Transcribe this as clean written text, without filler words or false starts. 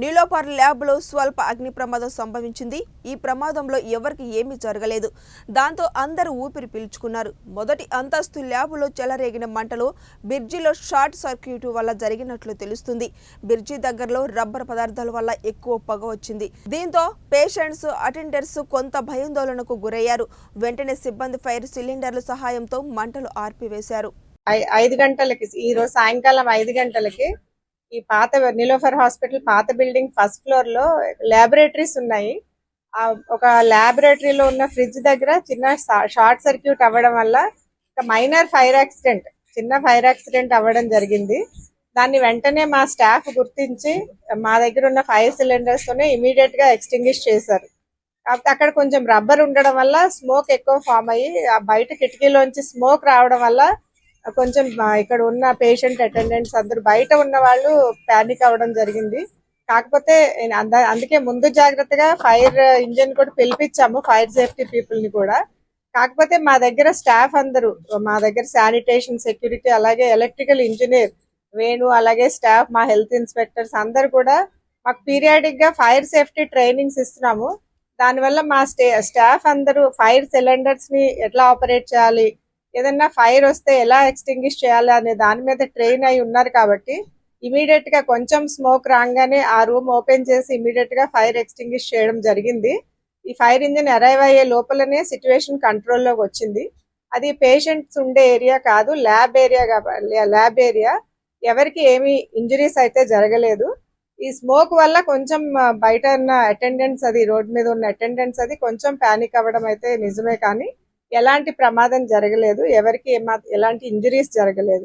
నీలోఫర్ ల్యాబ్లో స్వల్ప అగ్ని ప్రమాదం సంభవించింది. ఈ ప్రమాదంలో ఎవరికి ఏమీ జరగలేదు. దాంతో అందరూ ఊపిరి పీల్చుకున్నారు. మొదటి అంతస్తు ల్యాబ్లో చెలరేగిన మంటలు బ్రిడ్జిలో షార్ట్ సర్క్యూట్ వల్ల జరిగినట్లు తెలుస్తుంది. బ్రిడ్జి దగ్గరలో రబ్బర్ పదార్థాల వల్ల ఎక్కువ పొగ వచ్చింది. దీంతో పేషెంట్స్, అటెండర్స్ కొంత భయాందోళనకు గురయ్యారు. వెంటనే సిబ్బంది ఫైర్ సిలిండర్ల సహాయంతో మంటలు ఆర్పివేశారు. 5 గంటలకి ఈ రోజు సాయంకాలం 5 గంటలకి ఈ పాత నీలోఫర్ హాస్పిటల్ పాత బిల్డింగ్ ఫస్ట్ ఫ్లోర్ లో ల్యాబొరేటరీస్ ఉన్నాయి. ఒక ల్యాబొరేటరీలో ఉన్న ఫ్రిడ్జ్ దగ్గర చిన్న షార్ట్ సర్క్యూట్ అవ్వడం వల్ల మైనర్ ఫైర్ యాక్సిడెంట్, చిన్న ఫైర్ యాక్సిడెంట్ అవ్వడం జరిగింది. దాన్ని వెంటనే మా స్టాఫ్ గుర్తించి మా దగ్గర ఉన్న ఫైర్ సిలిండర్స్ తోనే ఇమీడియట్ గా ఎక్స్టింగ్విష్ చేశారు. కాకపోతే అక్కడ కొంచెం రబ్బర్ ఉండడం వల్ల స్మోక్ ఎక్కువ ఫామ్ అయ్యి బయట కిటికీలోంచి స్మోక్ రావడం వల్ల కొంచెం ఇక్కడ ఉన్న పేషెంట్, అటెండెంట్స్ అందరూ బయట ఉన్న వాళ్ళు పానిక్ అవ్వడం జరిగింది. కాకపోతే అందుకే ముందు జాగ్రత్తగా ఫైర్ ఇంజిన్ కూడా పిలిపించాము, ఫైర్ సేఫ్టీ పీపుల్ ని కూడా. కాకపోతే మా దగ్గర స్టాఫ్ అందరూ, మా దగ్గర శానిటేషన్, సెక్యూరిటీ, అలాగే ఎలక్ట్రికల్ ఇంజనీర్ వేణు, అలాగే స్టాఫ్, మా హెల్త్ ఇన్స్పెక్టర్స్ అందరు కూడా మాకు పీరియాడిక్ గా ఫైర్ సేఫ్టీ ట్రైనింగ్స్ ఇస్తున్నాము. దానివల్ల మా స్టాఫ్ అందరూ ఫైర్ సిలిండర్స్ ని ఎట్లా ఆపరేట్ చేయాలి, ఏదన్నా ఫైర్ వస్తే ఎలా ఎక్స్టింగ్విష్ చేయాలి అనే దాని మీద ట్రైన్ అయి ఉన్నారు. కాబట్టి ఇమీడియట్ గా కొంచెం స్మోక్ రాగానే ఆ రూమ్ ఓపెన్ చేసి ఇమీడియట్ గా ఫైర్ ఎక్స్టింగ్విష్ చేయడం జరిగింది. ఈ ఫైర్ ఇంజిన్ అరైవ్ అయ్యే లోపలనే సిచ్యువేషన్ కంట్రోల్లోకి వచ్చింది. అది పేషెంట్స్ ఉండే ఏరియా కాదు, ల్యాబ్ ఏరియా. ఎవరికి ఏమి ఇంజరీస్ అయితే జరగలేదు. ఈ స్మోక్ వల్ల కొంచెం బయట ఉన్న అటెండెంట్స్, అది రోడ్ మీద ఉన్న అటెండెంట్స్ అది కొంచెం పానిక్ అవ్వడం అయితే నిజమే, కానీ ఎలాంటి ప్రమాదం జరగలేదు. ఎవరికి ఎలాంటి ఇంజరీస్ జరగలేదు.